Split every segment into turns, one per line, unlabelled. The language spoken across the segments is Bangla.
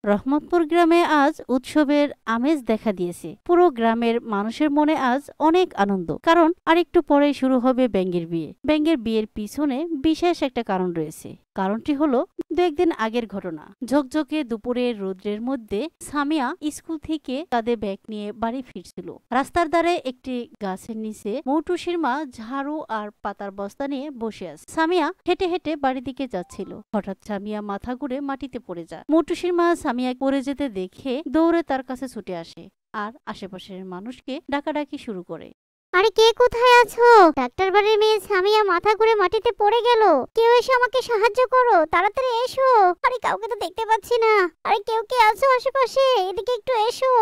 রহমতপুর গ্রামে আজ উৎসবের আমেজ দেখা দিয়েছে। পুরো গ্রামের মানুষের মনে আজ অনেক আনন্দ, কারণ আরেকটু পরেই শুরু হবে ব্যাঙের বিয়ে। ব্যাঙের বিয়ের পিছনে বিশেষ একটা কারণ রয়েছে। কারণটি হলো দু একদিন আগের ঘটনা। ঝকঝকে দুপুরের রোদ্রের মধ্যে সামিয়া স্কুল থেকে কাঁধে ব্যাগ নিয়ে বাড়ি ফিরছিল। রাস্তার ধারে একটি গাছের নিচে মৌটুসির মা ঝাড়ু আর পাতার বস্তা নিয়ে বসে আছে। সামিয়া হেঁটে হেঁটে বাড়ির দিকে যাচ্ছিল। হঠাৎ সামিয়া মাথা ঘুরে মাটিতে পড়ে যায়। মৌটুসির মা সামিয়া পড়ে যেতে দেখে দৌড়ে তার কাছে ছুটে আসে আর আশেপাশের মানুষকে ডাকাডাকি শুরু করে।
আরে কে কোথায় আছো? ডাক্তার বাড়ির মেয়ে সামিয়া মাথা ঘুরে মাটিতে পড়ে গেল। কেউ এসে আমাকে সাহায্য করো, তাড়াতাড়ি এসো। আরে কাউকে তো দেখতে পাচ্ছি না। আরে কেউ কে আছো আশেপাশে? এদিকে একটু এসো।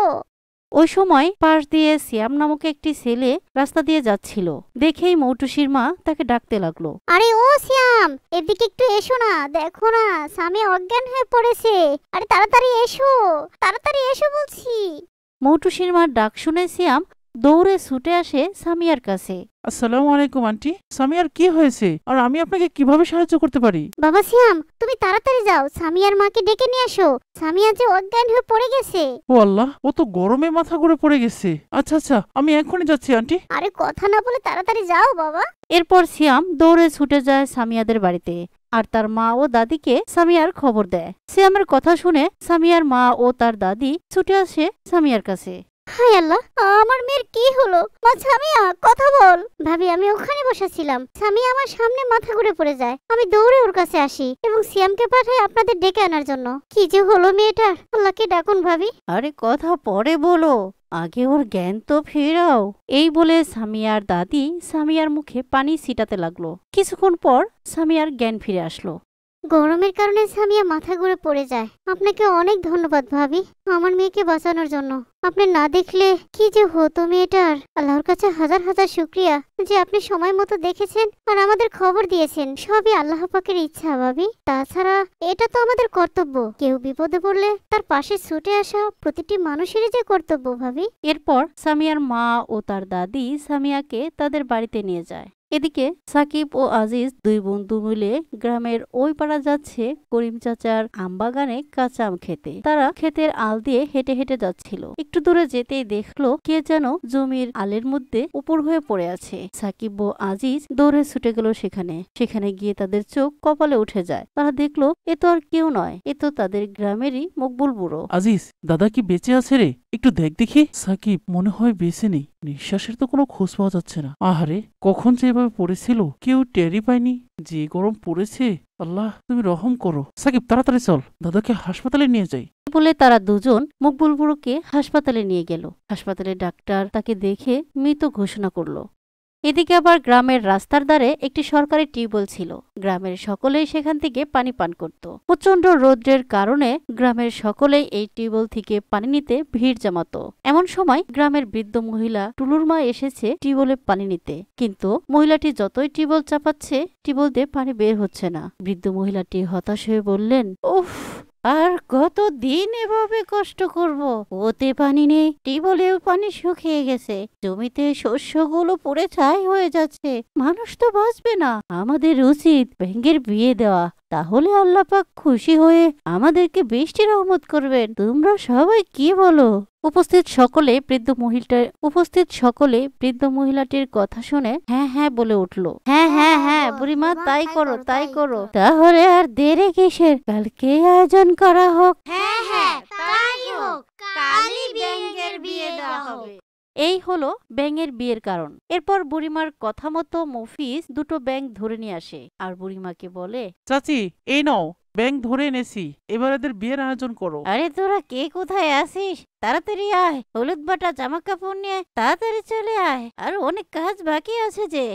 ওই সময় পাশ দিয়ে সিয়াম নামক একটি ছেলে রাস্তা দিয়ে যাচ্ছিল। দেখেই মৌটুসির মা তাকে ডাকতে লাগলো।
আরে ও সিয়াম, এদিকে একটু এসো না। দেখো না, সামিয়া অজ্ঞান হয়ে পড়েছে। আরে তাড়াতাড়ি এসো, তাড়াতাড়ি এসো বলছি।
মৌটুসির মার ডাক শুনে সিয়াম দৌড়ে ছুটে আসে সামিয়ার কাছে।
আসসালামু আলাইকুম আন্টি। সামিয়ার কি হয়েছে আর আমি আপনাকে কিভাবে সাহায্য করতে পারি?
বাবা সিয়াম, তুমি তাড়াতাড়ি যাও, সামিয়ার মাকে ডেকে নিয়ে আসো। সামিয়া যে অজ্ঞান হয়ে পড়ে গেছে।
ও আল্লাহ, ও তো গরমে মাথা ঘুরে পড়ে গেছে। আচ্ছা আচ্ছা, আমি এখনই যাচ্ছি আন্টি।
আরে কথা না বলে তাড়াতাড়ি যাও বাবা।
এরপর সিয়াম দৌড়ে ছুটে যায় সামিয়াদের বাড়িতে আর তার মা ও দাদিকে সামিয়ার খবর দেয়। সিয়ামের কথা শুনে সামিয়ার মা ও তার দাদি ছুটে আসে সামিয়ার কাছে।
হায় আল্লাহ, আমার মেয়ের কি হলো? মা সামিয়া, কথা বল। ভাবি, আমি ওখানে বসেছিলাম, সামিয়া আমার সামনে মাথা ঘুরে পড়ে যায়। আমি দৌড়ে ওর কাছে আসি এবং সিয়ামকে পাঠাই আপনাদের ডেকে আনার জন্য। কি যে হলো মেয়েটার, আল্লাহকে ডাকুন ভাবি।
আরে কথা পরে বলো, আগে ওর জ্ঞান তো ফেরাও। এই বলে সামিয়ার দাদি সামিয়ার মুখে পানি ছিটাতে লাগলো। কিছুক্ষণ পর সামিয়ার জ্ঞান ফিরে আসলো।
গরমের কারণে সামিয়া মাথা ঘুরে পড়ে যায়। আপনাকে অনেক ধন্যবাদ ভাবি, আমার মেয়েকে বাঁচানোর জন্য। আপনি না দেখলে কি যে হতো মেয়েটার। আল্লাহর কাছে হাজার হাজার শুকরিয়া যে আপনি সময় মতো দেখেছেন আর আমাদের খবর দিয়েছেন। সবই আল্লাহ পাকের ইচ্ছা ভাবি। তাছাড়া এটা তো আমাদের কর্তব্য। কেউ বিপদে পড়লে তার পাশে ছুটে আসা প্রতিটি মানুষেরই যে কর্তব্য ভাবি।
এরপর সামিয়ার মা ও তার দাদি সামিয়াকে তাদের বাড়িতে নিয়ে যায়। এদিকে সাকিব ও আজিজ দুই বন্ধু মিলে গ্রামের ওই পাড়া যাচ্ছে করিম চাচার আমবাগানে কাঁচা আম খেতে। তারা ক্ষেতের আল দিয়ে হেঁটে হেঁটে যাচ্ছিল। একটু দূরে যেতেই দেখলো কে যেন জমির আলের মধ্যে উপর হয়ে পড়ে আছে। সাকিব ও আজিজ দৌড়ে ছুটে গেল সেখানে গিয়ে তাদের চোখ কপালে উঠে যায়। তারা দেখলো এ তো আর কেউ নয়, এ তো তাদের গ্রামেরই মকবুল বুড়ো।
আজিজ, দাদা কি বেঁচে আছে রে? একটু দেখ দেখি। সাকিব, মনে হয় বেঁচে নেই। নিঃশ্বাসের তো কোনো খোঁজ পাওয়া যাচ্ছে না। আহারে, কখন যে এভাবে পড়েছিল কেউ টেরই পায়নি। যে গরম পড়েছে, আল্লাহ তুমি রহম করো। সাকিব, তাড়াতাড়ি চল, দাদাকে হাসপাতালে নিয়ে যাই।
বলে তারা দুজন মকবুল বুড়োকে হাসপাতালে নিয়ে গেল। হাসপাতালে ডাক্তার তাকে দেখে মৃত ঘোষণা করলো। এদিকে আবার গ্রামের রাস্তার ধারে একটি সরকারি টিউবওয়েল ছিল। গ্রামের সকলেই সেখান থেকে পানি পান করত। প্রচন্ড রৌদ্রের কারণে গ্রামের সকলেই এই টিউবওয়েল থেকে পানি নিতে ভিড় জমাতো। এমন সময় গ্রামের বৃদ্ধ মহিলা টুলুর মা এসেছে টিউবওয়েলে পানি নিতে, কিন্তু মহিলাটি যতই টিউবওয়েল চাপাচ্ছে টিউবওয়েল দিয়ে পানি বের হচ্ছে না। বৃদ্ধ মহিলাটি হতাশ হয়ে বললেন, উফ, আর কতদিন এভাবে কষ্ট করব? ওতে পানি নেই, টিউবওয়েলেও পানি শুকিয়ে গেছে, জমিতে শস্যগুলো পুড়ে ছাই হয়ে যাচ্ছে, মানুষ তো বাঁচবে না। আমাদের উচিত ব্যাঙের বিয়ে দেওয়া, তাহলে আল্লাহ পাক খুশি হয়ে আমাদেরকে বৃষ্টি রহমত করবেন। তোমরা সবাই কি বলো? উপস্থিত সকলে বৃদ্ধ মহিলাটির কথা শুনে হ্যাঁ হ্যাঁ বলে উঠল। হ্যাঁ হ্যাঁ হ্যাঁ বুড়িমা, তাই করো তাই করো। তাহলে আর দেরি কিসের? কালকে আয়োজন করা হোক।
হ্যাঁ হ্যাঁ, তাই হোক। কালই ব্যাঙের বিয়ে দেওয়া হবে।
এই হলো ব্যাঙের বিয়ের কারণ। এরপর বুড়িমার কথা মতো মফিজ দুটো ব্যাঙ ধরে নিয়ে আসে আর বুড়িমাকে বলে,
চাচি, এই নাও, ব্যাংক ধরে এনেছি, এবার এদের বিয়ের আয়োজন করো।
আরে তোরা কে কোথায় আসিস? তাড়াতাড়ি আয়, হলুদ বাটা জামা কাপড় নিয়ে তাড়াতাড়ি চলে আয়, আর অনেক কাজ বাকি আছে যে।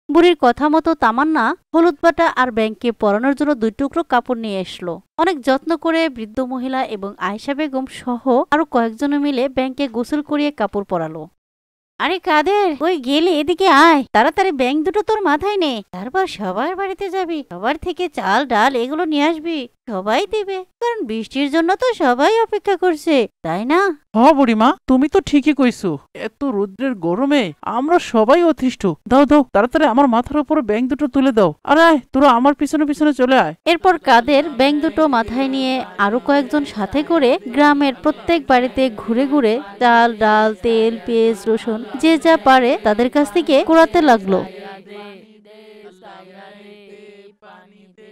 বুড়ির কথা মতো তামান্না হলুদ বাটা আর ব্যাংকে পরানোর জন্য 2 টুকরো কাপড় নিয়ে এসলো। অনেক যত্ন করে বৃদ্ধ মহিলা এবং আয়েশা বেগম সহ আরো কয়েকজন মিলে ব্যাংকে গোসল করিয়ে কাপড় পরালো। আরে কাদের, ওই গেলে এদিকে আয়, তাড়াতাড়ি ব্যাংক দুটো তোর মাথায় নে, তারপর সবার বাড়িতে যাবি, সবার থেকে চাল ডাল এগুলো নিয়ে আসবি। সবাই দিবে, কারণ বৃষ্টির জন্য তো সবাই অপেক্ষা করছে, তাই না?
বুড়িমা, তুমি তো ঠিকই কইছো। এত রৌদ্রের গরমে আমরা সবাই অতিষ্ঠ। দাও দাও, তাড়াতাড়ি আমার মাথার উপরে ব্যাঙ দুটো তুলে দাও। আর আয়, তোরা আমার পিছনে পিছনে চলে আয়।
এরপর কাদের ব্যাঙ দুটো মাথায় নিয়ে আরো কয়েকজন সাথে করে গ্রামের প্রত্যেক বাড়িতে ঘুরে ঘুরে চাল, ডাল, তেল, পেঁয়াজ, রসুন যে যা পারে তাদের কাছ থেকে কুড়াতে লাগলো।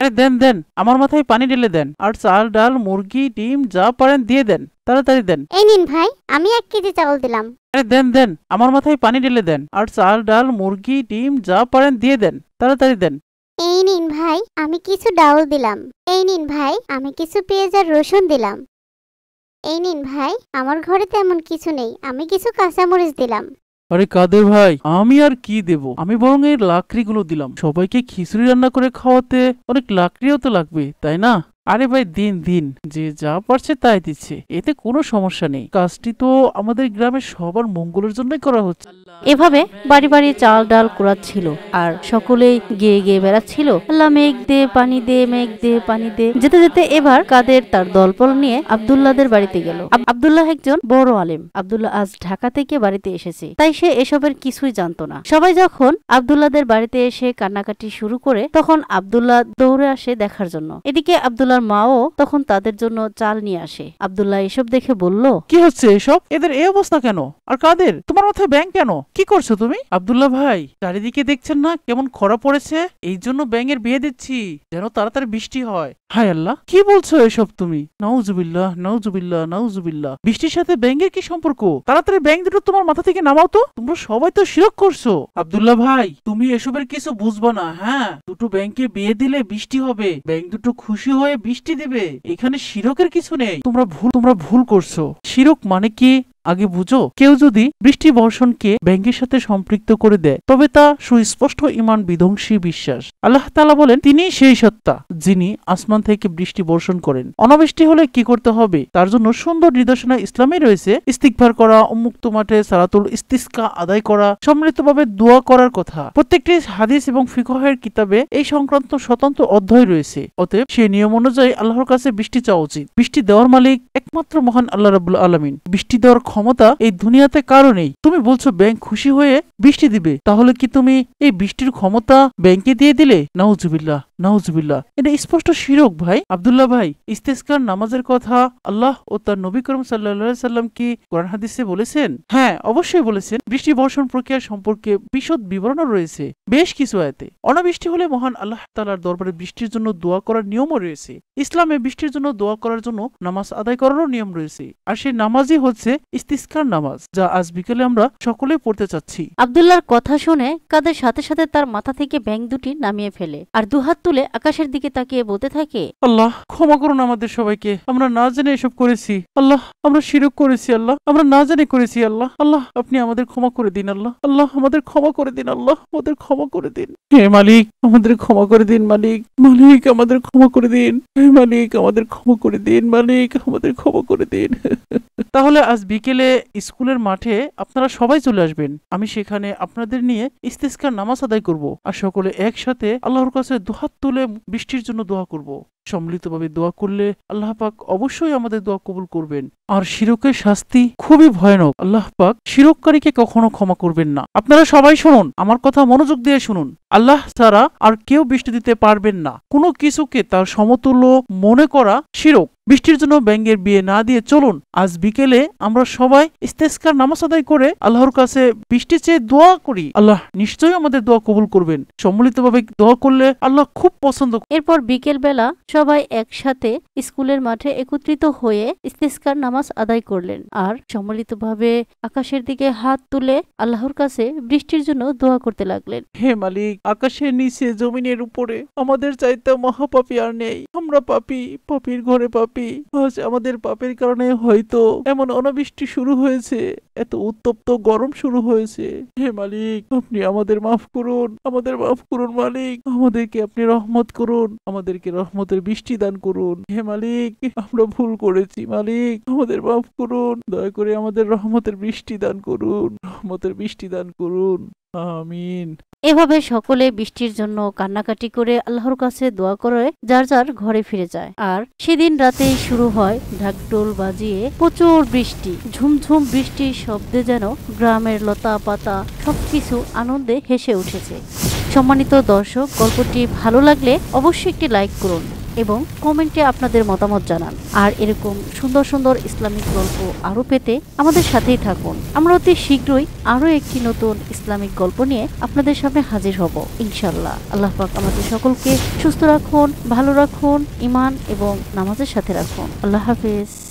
আরে দেন দেন, আমার মাথায় পানি ঢেলে দেন, আর চাল, ডাল, মুরগি, ডিম যা পারেন দিয়ে দেন, তাড়াতাড়ি দেন।
এই নিন ভাই, আমি 1 কেজি চাউল দিলাম।
আরে দেন দেন, আমার মাথায় পানি ঢেলে দেন, আর চাল, ডাল, মুরগি, ডিম যা পারেন দিয়ে দেন, তাড়াতাড়ি দেন।
এই নিন ভাই, আমি কিছু ডাউল দিলাম। এই নিন ভাই, আমি কিছু পেঁয়াজ আর রসুন দিলাম। এই নিন ভাই, আমার ঘরে তেমন কিছু নেই, আমি কিছু কাঁচামরিচ দিলাম।
আরে কাদের ভাই, আমি আর কি দেব? আমি বরং এই লাকড়িগুলো দিলাম। সবাইকে খিচুড়ি রান্না করে খাওয়াতে অনেক লাকড়িও তো লাগবে, তাই না? আরে ভাই দিন দিন, যে যা পারছে তাই দিচ্ছে, এতে কোনো সমস্যা নেই। কাজটি তো আমাদের গ্রামের সবার মঙ্গলের জন্যই করা হচ্ছে।
এভাবে বাড়ি বাড়ি চাল ডাল কুড়াচ্ছিল আর সকলেই গেয়ে গেয়ে বেড়াচ্ছিল, আল্লাহ মেঘ দে পানি দে, মেঘ দে পানি দে। যেতে যেতে এবার কাদের তার দলবল নিয়ে আব্দুল্লাহদের বাড়িতে গেল। আব্দুল্লাহ একজন বড় আলেম। আব্দুল্লাহ আজ ঢাকা থেকে বাড়িতে এসেছে, তাই সে এসবের কিছুই জানতো না। সবাই যখন আব্দুল্লাহদের বাড়িতে এসে কান্নাকাটি শুরু করে, তখন আব্দুল্লাহ দৌড়ে আসে দেখার জন্য। এদিকে আব্দুল্লাহর মাও তখন তাদের জন্য চাল নিয়ে আসে। আব্দুল্লাহ এসব দেখে বলল,
কি হচ্ছে এসব? এদের এই অবস্থা কেন? আর কাদের, তোমার মাথায় ব্যাঙ কেন? কি করছো তুমি? আব্দুল্লাহ ভাই, চারিদিকে দেখছেন না কেমন খরা পড়েছে? এই জন্য ব্যাঙের বিয়ে দিচ্ছি, যেন তাড়াতাড়ি বৃষ্টি হয়। হায় আল্লাহ, কি বলছো এসব তুমি? নাউজুবিল্লাহ নাউজুবিল্লাহ নাউজুবিল্লাহ। বৃষ্টির সাথে ব্যাঙের কি সম্পর্ক? তাড়াতাড়ি ব্যাঙ দুটো তোমার মাথা থেকে নামাও তো। তোমরা সবাই তো শিরক করছো। আব্দুল্লাহ ভাই, তুমি এসবের কিছু বুঝবো না। হ্যাঁ, দুটো ব্যাঙকে বিয়ে দিলে বৃষ্টি হবে, ব্যাঙ দুটো খুশি হয়ে বৃষ্টি দেবে। এখানে শিরকের কিছু নেই। তোমরা ভুল করছো। শিরক মানে কি আগে বুঝো। কেউ যদি বৃষ্টি বর্ষণকে ব্যাঙের সাথে সম্পৃক্ত করে দেয়, তবে তা সুস্পষ্ট ঈমান বিধ্বংসী বিশ্বাস। আল্লাহ তাআলা বলেন, তিনি সেই সত্তা যিনি আসমান থেকে বৃষ্টি বর্ষণ করেন। অনাবৃষ্টি হলে কি করতে হবে তার জন্য সুন্দর নির্দেশনা ইসলামে রয়েছে। ইস্তিগফার করা, উন্মুক্ত মাঠে সালাতুল ইস্তিসকা আদায় করা, সম্মিলিতভাবে দোয়া করার কথা। প্রত্যেকটি হাদিস এবং ফিকহের কিতাবে এই সংক্রান্ত স্বতন্ত্র অধ্যায় রয়েছে। অতএব সেই নিয়ম অনুযায়ী আল্লাহর কাছে বৃষ্টি চাওয়া উচিত। বৃষ্টি দেওয়ার মালিক একমাত্র মহান আল্লাহ রাব্বুল আলামিন। বৃষ্টি দেওয়ার ক্ষমতা এই দুনিয়াতে কারো নেই। তুমি বলছো ব্যাংক খুশি হয়ে বৃষ্টি দিবে, তাহলে কি তুমি এই বৃষ্টির ক্ষমতা ব্যাংকে দিয়ে দিলে? নাউজুবিল্লাহ নাউজুবিল্লাহ, এটা স্পষ্ট শিরক ভাই। আব্দুল্লাহ ভাই, ইস্তেসকার নামাজের কথা আল্লাহ ও তার নবী করিম সাল্লাল্লাহু আলাইহি সাল্লাম কি কোরআন হাদিসে বলেছেন? হ্যাঁ, অবশ্যই বলেছেন। বৃষ্টি বর্ষণ প্রক্রিয়া সম্পর্কে বিশদ বিবরণও রয়েছে বেশ কিছু আয়াতে। অনাবৃষ্টি হলে মহান আল্লাহ তাআলার দরবারে বৃষ্টির জন্য দোয়া করার নিয়মও রয়েছে। ইসলামে বৃষ্টির জন্য দোয়া করার জন্য নামাজ আদায় করারও নিয়ম রয়েছে, আর সেই নামাজই হচ্ছে ইস্তিসকার নামাজ, যা আজ বিকেলে আমরা সকলে পড়তে চাচ্ছি।
আব্দুল্লাহর কথা শুনে কাদের সাথে সাথে তার মাথা থেকে ব্যাঙ দুটি নামিয়ে ফেলে আর দুহাত তুলে আকাশের দিকে তাকিয়ে বলতে থাকে,
আল্লাহ ক্ষমা করুন আমাদের সবাইকে, আমরা না জেনে এসব করেছি। আল্লাহ, আমরা শিরক করেছি। আল্লাহ, আমরা না জেনে করেছি। আল্লাহ, আল্লাহ আপনি আমাদের ক্ষমা করে দিন। আল্লাহ, আল্লাহ আমাদের ক্ষমা করে দিন। আল্লাহ, আমাদের ক্ষমা করে দিন। হে মালিক, আমাদের ক্ষমা করে দিন। মালিক, মালিক আমাদের ক্ষমা করে দিন। হে মালিক, আমাদের ক্ষমা করে দিন। মালিক, আমাদের ক্ষমা করে দিন। তাহলে আজ বিকেলে স্কুলের মাঠে আপনারা সবাই চলে আসবেন। আমি সেখানে আপনাদের নিয়ে ইস্তিসকার নামাজ আদায় করব, আর সকলে একসাথে আল্লাহর কাছে দুহাত তুলে বৃষ্টির জন্য দোয়া করব। সম্মিলিতভাবে দোয়া করলে আল্লাহ পাক অবশ্যই আমাদের দোয়া কবুল করবেন। আর শিরকের শাস্তি খুবই ভয়ানক। আল্লাহ পাক শিরককারীকে কখনো ক্ষমা করবেন না। আপনারা সবাই শুনুন, আমার কথা মনোযোগ দিয়ে শুনুন। আল্লাহ ছাড়া আর কেউ বৃষ্টি দিতে পারবেন না। কোনো কিছুকে তার সমতুল্য মনে করা শিরক। বৃষ্টির জন্য ব্যাঙের বিয়ে না দিয়ে চলুন আজ বিকেলে আমরা সবাই ইস্তেসকার নামাজ আদায় করে আল্লাহর কাছে বৃষ্টি চেয়ে দোয়া করি। আল্লাহ নিশ্চয়ই আমাদের দোয়া কবুল করবেন। সম্মিলিতভাবে দোয়া করলে আল্লাহ খুব পছন্দ।
এরপর বিকেল বেলা সবাই একসাথে স্কুলের মাঠে একত্রিত হয়ে ইস্তিসকার নামাজ আদায় করলেন আর সম্মিলিতভাবে আকাশের দিকে হাত তুলে আল্লাহর কাছে বৃষ্টির জন্য দোয়া করতে লাগলেন।
হে মালিক, আকাশের নিচে জমিনের উপরে আমাদের চাইতে মহাপাপী আর নেই। আমরা পাপী, পাপীর ঘরে পাপী। আজ আমাদের পাপের কারণে হয়তো এমন অনাবৃষ্টি শুরু হয়েছে, এত উত্তপ্ত গরম শুরু হয়েছে। হে মালিক, আপনি আমাদের মাফ করুন, আমাদের মাফ করুন মালিক। আমাদেরকে আপনি রহমত করুন, আমাদেরকে রহমতের বৃষ্টি দান করুন। হে মালিক, আমরা ভুল করেছি মালিক, আমাদের মাফ করুন। দয়া করে আমাদের রহমতের বৃষ্টি দান করুন, রহমতের বৃষ্টি দান করুন। আমিন।
এভাবে সকলে বৃষ্টির জন্য কান্নাকাটি করে আল্লাহর কাছে দোয়া করে যার যার ঘরে ফিরে যায়। আর সেদিন রাতেই শুরু হয় ঢাকঢোল বাজিয়ে প্রচুর বৃষ্টি। ঝুমঝুম বৃষ্টির শব্দে যেন গ্রামের লতা পাতা সবকিছু আনন্দে হেসে উঠেছে। সম্মানিত দর্শক, গল্পটি ভালো লাগলে অবশ্যই একটি লাইক করুন এবং কমেন্টে আপনাদের মতামত জানান। আর এরকম সুন্দর সুন্দর ইসলামিক গল্প আরও পেতে আমাদের সাথেই থাকুন। আমরা অতি শীঘ্রই আরও একটি নতুন ইসলামিক গল্প নিয়ে আপনাদের সামনে হাজির হব ইনশাল্লাহ। আল্লাহ পাক আমাদের সকলকে সুস্থ রাখুন, ভালো রাখুন, ঈমান এবং নামাজের সাথে রাখুন। আল্লাহ হাফেজ।